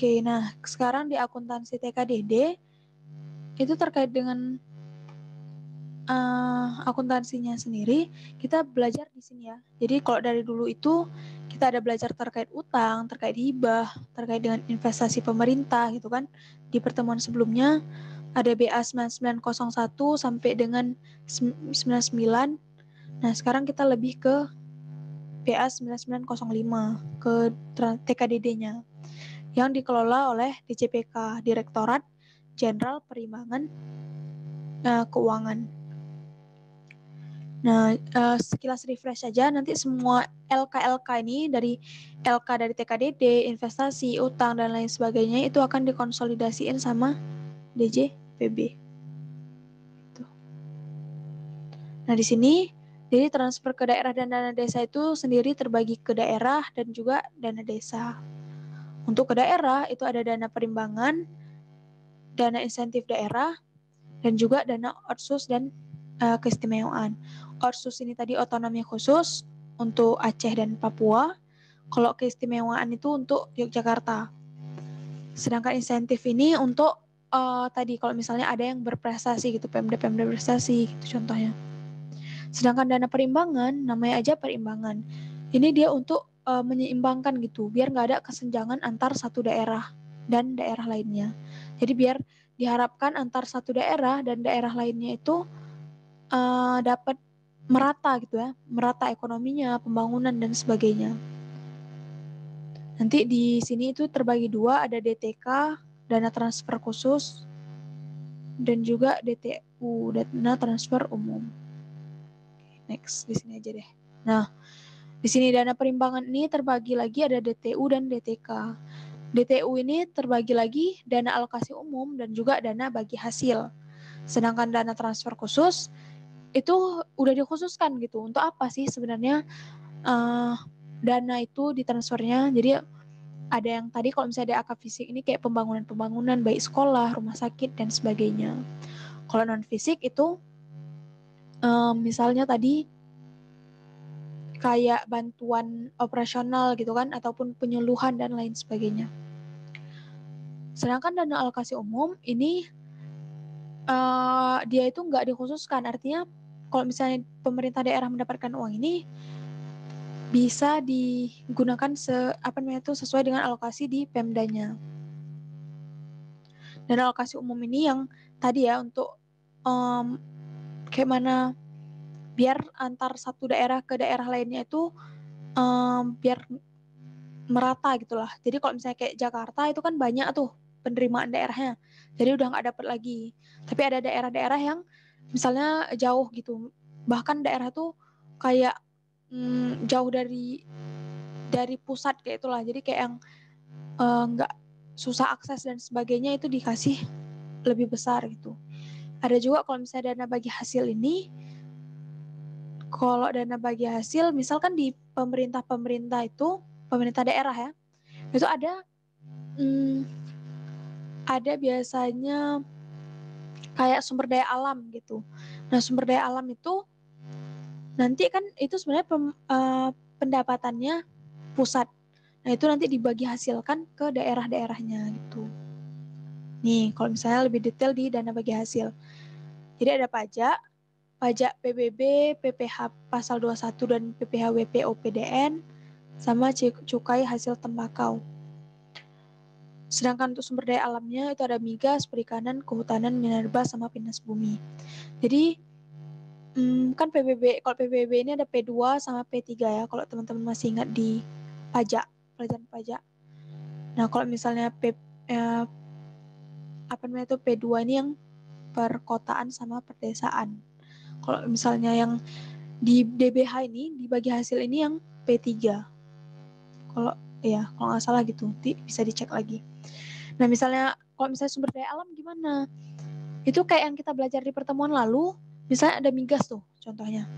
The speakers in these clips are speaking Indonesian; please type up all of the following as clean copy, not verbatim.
Oke, nah sekarang di akuntansi TKDD itu terkait dengan akuntansinya sendiri, kita belajar di sini ya. Jadi kalau dari dulu itu kita ada belajar terkait utang, terkait hibah, terkait dengan investasi pemerintah gitu kan. Di pertemuan sebelumnya ada BA 9901 sampai dengan 99. Nah, sekarang kita lebih ke BA 9905 ke TKDD-nya yang dikelola oleh DJPK, Direktorat Jenderal Perimbangan Keuangan. Nah, sekilas refresh saja, nanti semua LK-LK ini dari LK dari TKDD, investasi, utang, dan lain sebagainya itu akan dikonsolidasiin sama DJPB. Nah, di sini, jadi transfer ke daerah dan dana desa itu sendiri terbagi ke daerah dan juga dana desa. Untuk ke daerah, itu ada dana perimbangan, dana insentif daerah, dan juga dana otsus dan keistimewaan. Otsus ini tadi otonomi khusus untuk Aceh dan Papua. Kalau keistimewaan itu untuk Yogyakarta. Sedangkan insentif ini untuk tadi kalau misalnya ada yang berprestasi gitu, Pemda berprestasi gitu contohnya. Sedangkan dana perimbangan, namanya aja perimbangan. Ini dia untuk menyeimbangkan gitu, biar nggak ada kesenjangan antar satu daerah dan daerah lainnya. Jadi biar diharapkan antar satu daerah dan daerah lainnya itu dapat merata gitu ya, merata ekonominya, pembangunan dan sebagainya. Nanti di sini itu terbagi dua, ada DTK, dana transfer khusus, dan juga DTU, dana transfer umum. Next, di sini aja deh. Nah, di sini dana perimbangan ini terbagi lagi ada DTU dan DTK. DTU ini terbagi lagi dana alokasi umum dan juga dana bagi hasil. Sedangkan dana transfer khusus itu udah dikhususkan gitu. Untuk apa sih sebenarnya dana itu ditransfernya? Jadi ada yang tadi kalau misalnya ada AK fisik ini kayak pembangunan baik sekolah, rumah sakit dan sebagainya. Kalau non fisik itu misalnya tadi kayak bantuan operasional gitu kan, ataupun penyuluhan dan lain sebagainya. Sedangkan dana alokasi umum ini dia itu nggak dikhususkan, artinya kalau misalnya pemerintah daerah mendapatkan uang ini bisa digunakan sesuai dengan alokasi di Pemdanya. Dana alokasi umum ini yang tadi ya untuk kayak mana biar antar satu daerah ke daerah lainnya itu biar merata gitulah. Jadi kalau misalnya kayak Jakarta itu kan banyak tuh penerimaan daerahnya, jadi udah nggak dapet lagi. Tapi ada daerah-daerah yang misalnya jauh gitu, bahkan daerah tuh kayak jauh dari pusat kayak itulah. Jadi kayak yang nggak susah akses dan sebagainya itu dikasih lebih besar gitu. Ada juga kalau misalnya dana bagi hasil ini, kalau dana bagi hasil misalkan di pemerintah itu, pemerintah daerah ya, itu ada biasanya kayak sumber daya alam gitu. Nah, sumber daya alam itu nanti kan itu sebenarnya pendapatannya pusat. Nah, itu nanti dibagi hasilkan ke daerah-daerahnya gitu. Nih, kalau misalnya lebih detail di dana bagi hasil. Jadi ada pajak PBB, PPh pasal 21 dan PPh WP OPDN, sama cukai hasil tembakau. Sedangkan untuk sumber daya alamnya itu ada migas, perikanan, kehutanan, minerba, sama pinus bumi. Jadi kan kalau PBB ini ada P2 sama P3 ya, kalau teman-teman masih ingat di pelajaran pajak. Nah, kalau misalnya P2 ini yang perkotaan sama perdesaan. Kalau misalnya yang di DBH ini, dibagi hasil ini yang P3. Kalau nggak salah gitu, bisa dicek lagi. Nah, misalnya kalau misalnya sumber daya alam gimana? Itu kayak yang kita belajar di pertemuan lalu, misalnya ada migas tuh contohnya.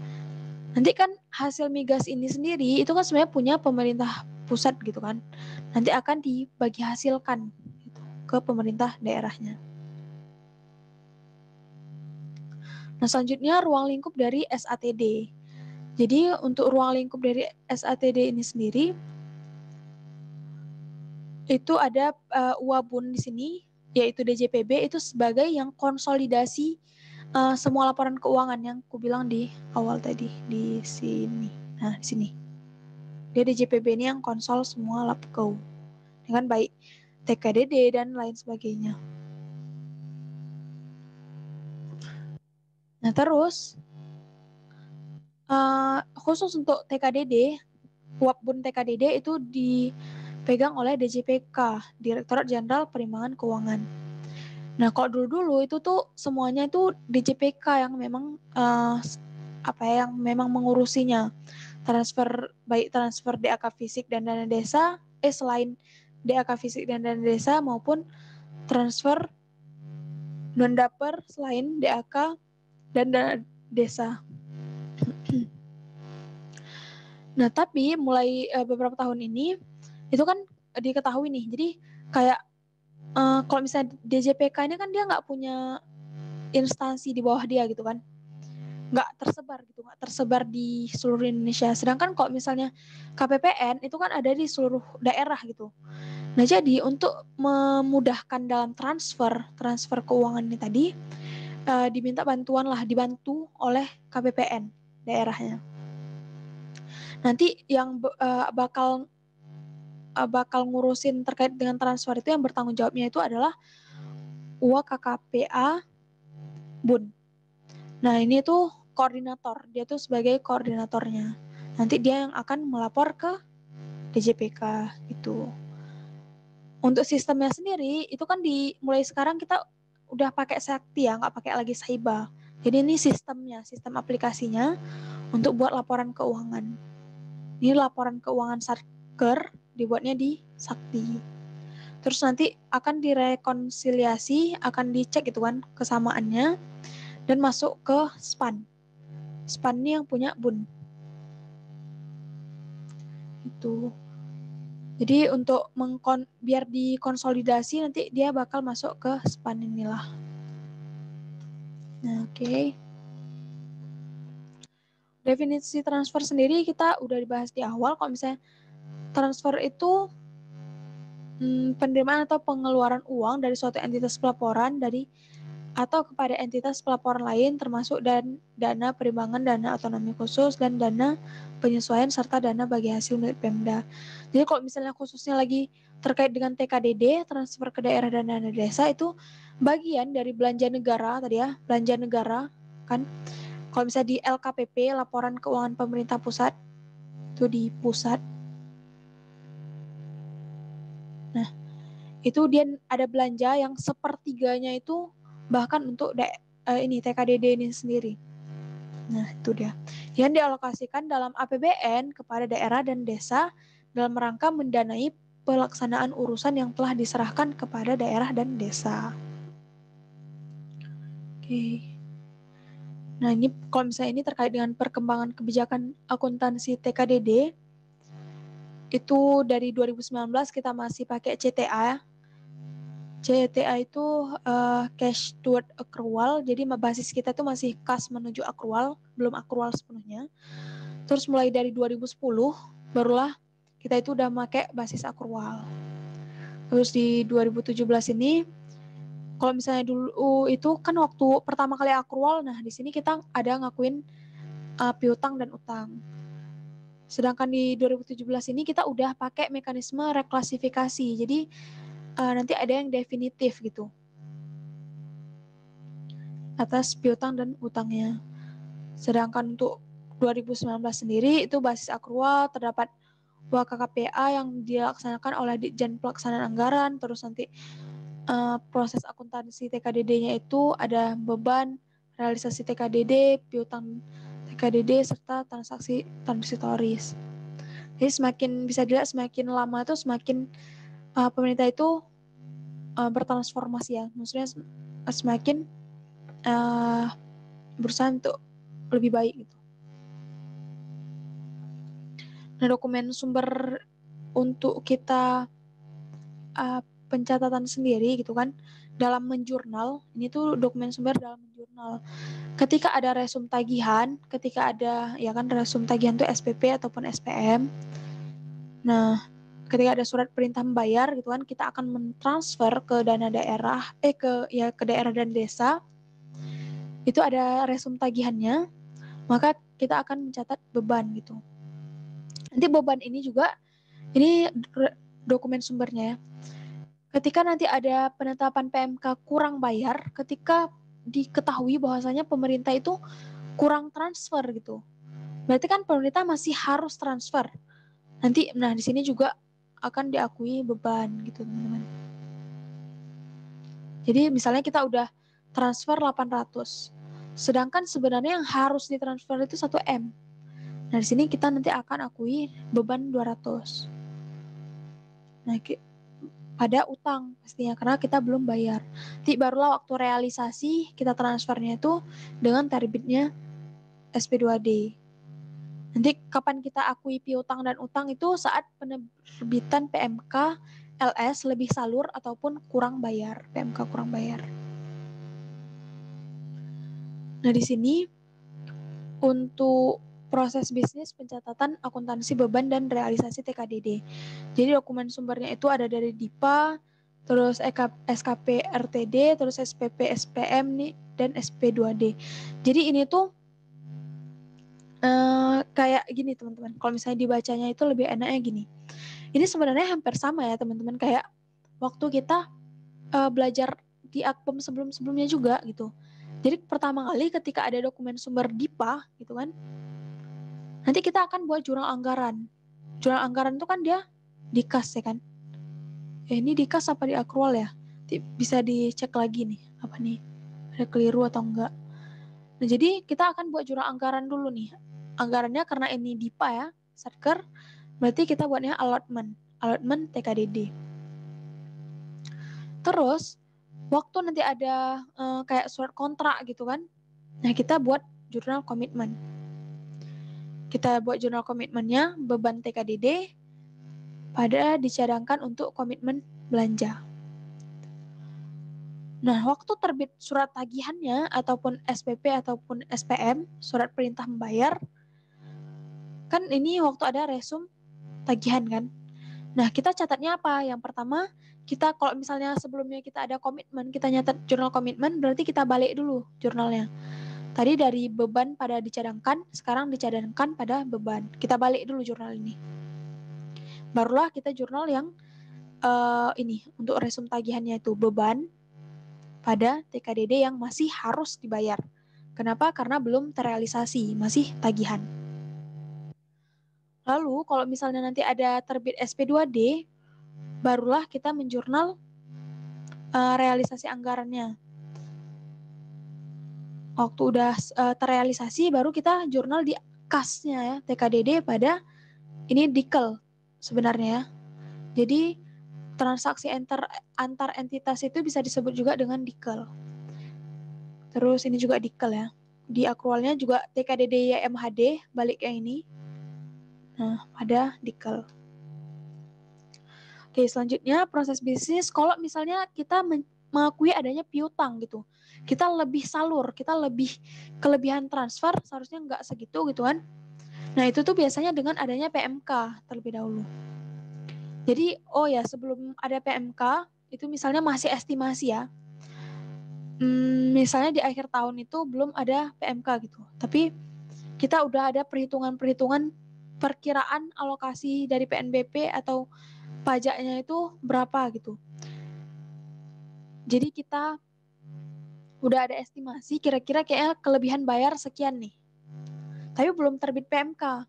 Nanti kan hasil migas ini sendiri itu kan sebenarnya punya pemerintah pusat gitu kan. Nanti akan dibagi hasilkan gitu, ke pemerintah daerahnya. Nah, selanjutnya ruang lingkup dari SATD. Jadi untuk ruang lingkup dari SATD ini sendiri itu ada UABUN di sini, yaitu DJPB itu sebagai yang konsolidasi semua laporan keuangan yang aku bilang di awal tadi di sini. Nah, di sini. Dia DJPB ini yang konsol semua lapkeu dengan baik TKDD dan lain sebagainya. Nah, terus khusus untuk TKDD, UABUN TKDD itu dipegang oleh DJPK, Direktorat Jenderal Perimbangan Keuangan. Nah, kalau dulu-dulu itu tuh semuanya itu DJPK yang memang yang memang mengurusinya. Baik transfer DAK fisik dan dana desa, selain DAK fisik dan dana desa maupun transfer non-daper selain DAK dan dana desa. Nah, tapi mulai beberapa tahun ini itu kan diketahui nih. Jadi kayak kalau misalnya DJPK ini kan dia nggak punya instansi di bawah dia gitu kan, nggak tersebar di seluruh Indonesia. Sedangkan kalau misalnya KPPN itu kan ada di seluruh daerah gitu. Nah, jadi untuk memudahkan dalam transfer keuangan ini tadi dibantu oleh KPPN daerahnya. Nanti yang bakal ngurusin terkait dengan transfer itu yang bertanggung jawabnya itu adalah UAKKPA BUN. Nah, ini tuh koordinator, dia tuh sebagai koordinatornya. Nanti dia yang akan melapor ke DJPK itu. Untuk sistemnya sendiri itu kan mulai sekarang kita udah pakai Sakti ya, nggak pakai lagi Saiba. Jadi ini sistem aplikasinya untuk buat laporan keuangan. Ini laporan keuangan Satker dibuatnya di Sakti. Terus nanti akan direkonsiliasi, akan dicek gitu kan kesamaannya dan masuk ke SPAN. SPAN ini yang punya BUN. Itu. Jadi untuk biar dikonsolidasi nanti dia bakal masuk ke SPAN inilah. Nah, oke. Definisi transfer sendiri kita udah dibahas di awal. Kalau misalnya transfer itu penerimaan atau pengeluaran uang dari suatu entitas pelaporan atau kepada entitas pelaporan lain termasuk dana perimbangan, dana otonomi khusus, dan dana penyesuaian serta dana bagi hasil milik Pemda. Jadi kalau misalnya khususnya lagi terkait dengan TKDD, transfer ke daerah dan dana desa itu bagian dari belanja negara tadi ya, belanja negara kan. Kalau misalnya di LKPP, laporan keuangan pemerintah pusat, itu di pusat. Nah, itu dia ada belanja yang sepertiganya itu bahkan untuk TKDD ini sendiri. Nah, itu dia. Yang dialokasikan dalam APBN kepada daerah dan desa dalam rangka mendanai pelaksanaan urusan yang telah diserahkan kepada daerah dan desa. Oke. Nah, ini kalau misalnya ini terkait dengan perkembangan kebijakan akuntansi TKDD, itu dari 2019 kita masih pakai CTA. CTA itu cash toward accrual, jadi basis kita itu masih kas menuju accrual, belum accrual sepenuhnya. Terus mulai dari 2010 barulah kita itu udah pakai basis accrual. Terus di 2017 ini kalau misalnya dulu itu kan waktu pertama kali accrual, nah di sini kita ada ngakuin piutang dan utang. Sedangkan di 2017 ini kita udah pakai mekanisme reklasifikasi. Jadi nanti ada yang definitif gitu atas piutang dan utangnya. Sedangkan untuk 2019 sendiri itu basis akrual terdapat UAKKPA yang dilaksanakan oleh Ditjen Pelaksanaan Anggaran, terus nanti proses akuntansi TKDD-nya itu ada beban, realisasi TKDD, piutang TKDD, serta transaksi transitoris. Jadi semakin bisa dilihat semakin lama itu semakin pemerintah itu bertransformasi ya, maksudnya semakin berusaha untuk lebih baik gitu. Nah, dokumen sumber untuk kita pencatatan sendiri gitu kan dalam menjurnal, ini tuh dokumen sumber dalam menjurnal. Ketika ada resum tagihan, ketika ada ya kan resum tagihan tuh SPP ataupun SPM. Nah, ketika ada surat perintah membayar gitu kan, kita akan mentransfer ke dana daerah, ke daerah dan desa, itu ada resum tagihannya, maka kita akan mencatat beban gitu. Nanti beban ini juga, ini dokumen sumbernya ya. Ketika nanti ada penetapan PMK kurang bayar, ketika diketahui bahwasanya pemerintah itu kurang transfer gitu, berarti kan pemerintah masih harus transfer. Nanti, nah di sini juga akan diakui beban gitu teman-teman. Jadi misalnya kita udah transfer 800, sedangkan sebenarnya yang harus ditransfer itu 1 M. Nah di sini kita nanti akan akui beban 200. Nah pada utang pastinya karena kita belum bayar. Nanti barulah waktu realisasi kita transfernya itu dengan terbitnya SP2D. Nanti kapan kita akui piutang dan utang itu saat penerbitan PMK LS lebih salur ataupun kurang bayar, PMK kurang bayar. Nah di sini untuk proses bisnis pencatatan akuntansi beban dan realisasi TKDD. Jadi dokumen sumbernya itu ada dari DIPA, terus SKP RTD, terus SPP SPM nih, dan SP2D. Jadi ini tuh kayak gini teman-teman. Kalau misalnya dibacanya itu lebih enaknya gini. Ini sebenarnya hampir sama ya teman-teman, kayak waktu kita belajar di Akpom sebelum-sebelumnya juga gitu. Jadi pertama kali ketika ada dokumen sumber DIPA gitu kan, nanti kita akan buat jurnal anggaran. Jurnal anggaran itu kan dia di kas ya kan. Ini di kas apa di akrual ya? Bisa dicek lagi nih, apa nih? Ada keliru atau enggak. Nah, jadi kita akan buat jurnal anggaran dulu nih. Anggarannya karena ini DIPA ya, Satker, berarti kita buatnya allotment TKDD. Terus, waktu nanti ada kayak surat kontrak gitu kan, nah kita buat jurnal komitmen. Kita buat jurnal komitmennya, beban TKDD, pada dicadangkan untuk komitmen belanja. Nah, waktu terbit surat tagihannya, ataupun SPP ataupun SPM, surat perintah membayar, kan ini waktu ada resum tagihan kan. Nah, kita catatnya apa? Yang pertama, kita kalau misalnya sebelumnya kita ada komitmen, kita nyatat jurnal komitmen, berarti kita balik dulu jurnalnya. Tadi dari beban pada dicadangkan, sekarang dicadangkan pada beban. Kita balik dulu jurnal ini. Barulah kita jurnal yang ini, untuk resum tagihannya itu beban pada TKDD yang masih harus dibayar. Kenapa? Karena belum terrealisasi, masih tagihan. Lalu, kalau misalnya nanti ada terbit SP2D, barulah kita menjurnal realisasi anggarannya. Waktu udah terrealisasi, baru kita jurnal di kasnya ya, TKDD pada ini dikel sebenarnya ya. Jadi transaksi antar entitas itu bisa disebut juga dengan dikel. Terus ini juga dikel ya. Di akrualnya juga TKDD YMHD, balik yang ini. Nah, pada dikel. Oke, selanjutnya proses bisnis. Kalau misalnya kita mengakui adanya piutang gitu, kita lebih salur, kita lebih kelebihan transfer, seharusnya nggak segitu gitu kan. Nah itu tuh biasanya dengan adanya PMK terlebih dahulu. Jadi sebelum ada PMK, itu misalnya masih estimasi ya. Misalnya di akhir tahun itu belum ada PMK gitu, tapi kita udah ada perhitungan perkiraan alokasi dari PNBP atau pajaknya itu berapa gitu. Jadi kita udah ada estimasi kira-kira kayaknya kelebihan bayar sekian nih. Tapi belum terbit PMK.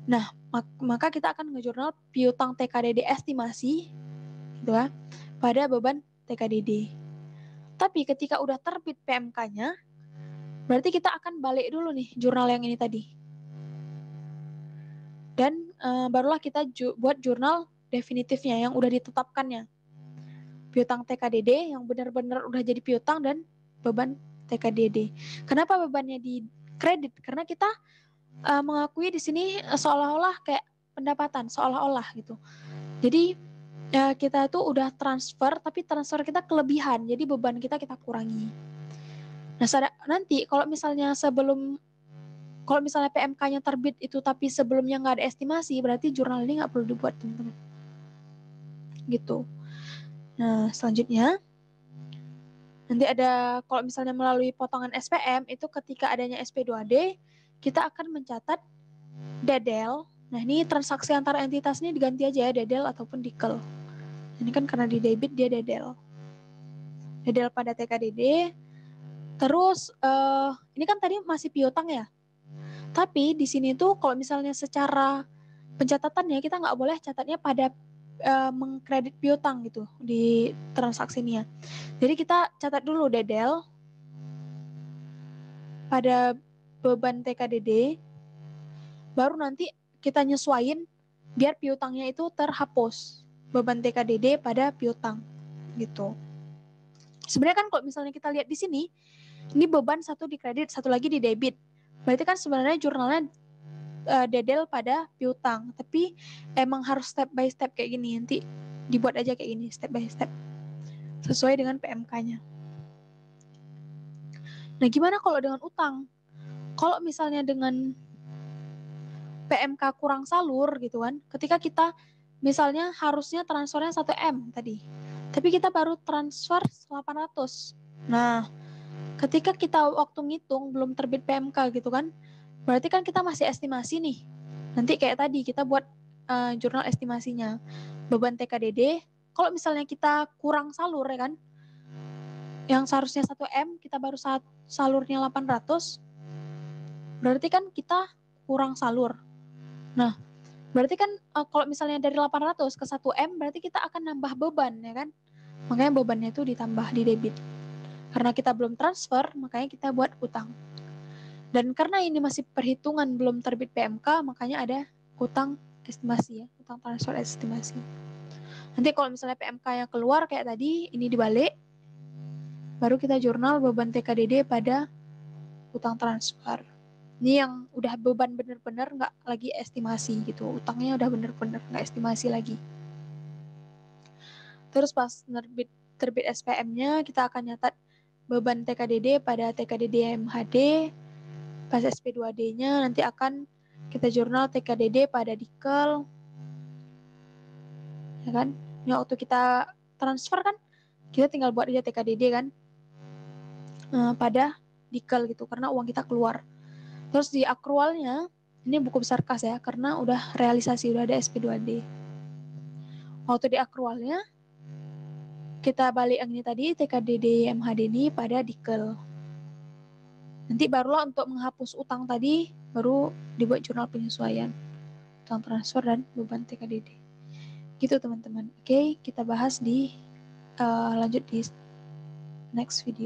Nah, maka kita akan ngejurnal piutang TKDD estimasi gitu ya, pada beban TKDD. Tapi ketika udah terbit PMK-nya, berarti kita akan balik dulu nih jurnal yang ini tadi. Dan barulah kita buat jurnal definitifnya yang udah ditetapkannya. Piutang TKDD yang benar-benar udah jadi piutang dan beban TKDD. Kenapa bebannya di kredit? Karena kita mengakui di sini seolah-olah kayak pendapatan, seolah-olah gitu. Jadi kita tuh udah transfer, tapi transfer kita kelebihan, jadi beban kita kurangi. Nah nanti kalau misalnya PMK-nya terbit itu tapi sebelumnya nggak ada estimasi, berarti jurnal ini nggak perlu dibuat teman-teman. gitu. Nah, selanjutnya nanti ada kalau misalnya melalui potongan SPM itu ketika adanya SP2D kita akan mencatat dedel. Nah, ini transaksi antara entitas ini diganti aja ya dedel ataupun dikel. Ini kan karena di debit dia dedel. Dedel pada TKDD. Terus ini kan tadi masih piutang ya. Tapi di sini tuh kalau misalnya secara pencatatannya kita nggak boleh catatnya pada mengkredit piutang gitu di transaksinya. Jadi kita catat dulu dedel pada beban TKDD, baru nanti kita nyesuaiin biar piutangnya itu terhapus beban TKDD pada piutang gitu. Sebenarnya kan kalau misalnya kita lihat di sini, ini beban satu di kredit, satu lagi di debit. Berarti kan sebenarnya jurnalnya dedel pada piutang, tapi emang harus step by step kayak gini. Nanti dibuat aja kayak gini, step by step. Sesuai dengan PMK-nya. Nah, gimana kalau dengan utang? Kalau misalnya dengan PMK kurang salur gitu kan, ketika kita misalnya harusnya transfernya 1M tadi, tapi kita baru transfer 800. Nah, ketika kita waktu ngitung belum terbit PMK gitu kan, berarti kan kita masih estimasi nih. Nanti kayak tadi kita buat jurnal estimasinya. Beban TKDD, kalau misalnya kita kurang salur ya kan, yang seharusnya 1M kita baru salurnya 800, berarti kan kita kurang salur. Nah, berarti kan kalau misalnya dari 800 ke 1M berarti kita akan nambah beban ya kan. Makanya bebannya itu ditambah di debit. Karena kita belum transfer, makanya kita buat utang. Dan karena ini masih perhitungan belum terbit PMK, makanya ada utang estimasi ya, utang transfer estimasi. Nanti kalau misalnya PMK yang keluar kayak tadi, ini dibalik, baru kita jurnal beban TKDD pada utang transfer. Ini yang udah beban bener-bener nggak lagi estimasi gitu, utangnya udah bener-bener nggak estimasi lagi. Terus pas terbit SPM-nya, kita akan nyatat beban TKDD pada TKDD MHD, pas SP2D-nya nanti akan kita jurnal TKDD pada dikel, ya kan? Ini waktu kita transfer kan, kita tinggal buat aja TKDD kan, pada dikel gitu, karena uang kita keluar. Terus di akrualnya, ini buku besar kas ya, karena udah realisasi, udah ada SP2D. Waktu di akrualnya, kita balik yang ini tadi, TKDD MHD ini pada dikel. Nanti barulah untuk menghapus utang tadi, baru dibuat jurnal penyesuaian. Utang transfer dan beban TKDD. Gitu teman-teman. Oke, kita bahas di lanjut di next video.